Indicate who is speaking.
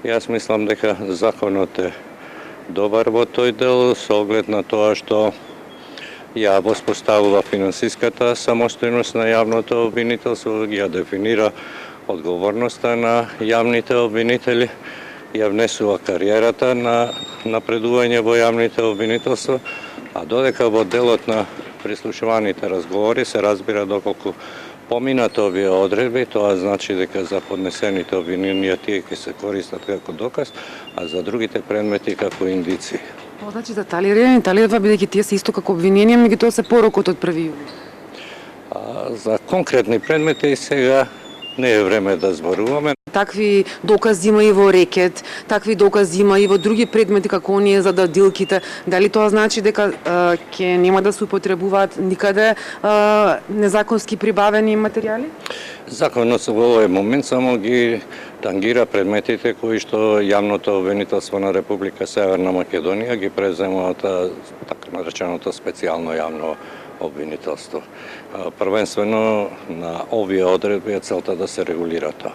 Speaker 1: Јас мислам дека законот е добар во тој дел со оглед на тоа што ја воспоставува финансиската самостојност на јавното обвинителство, ја дефинира одговорноста на јавните обвинители, ја внесува кариерата на напредување во јавните обвинителства, а додека во делот на прислушуваните разговори се разбира доколку поминат овие одредби, тоа значи дека за поднесените обвиненија тие ќе се користат како доказ, а за другите предмети како индици.
Speaker 2: Тоа значи за талирање, талирава бидејќи тие се исто како обвиненија, меѓутоа се порокот од 1 јули.
Speaker 1: За конкретни предмети сега не е време да зборуваме.
Speaker 2: Такви докази има и во рекет, такви докази има и во други предмети како оние за дадилките. Дали тоа значи дека ќе нема да се употребуваат никаде незаконски прибавени материјали?
Speaker 1: Законот во овој момент само ги тангира предметите кои што јавното обвинителство на Република Северна Македонија ги презема од така нареченото специјално јавно обвинителство. Првенствено на овие одредби е целта да се регулира тоа.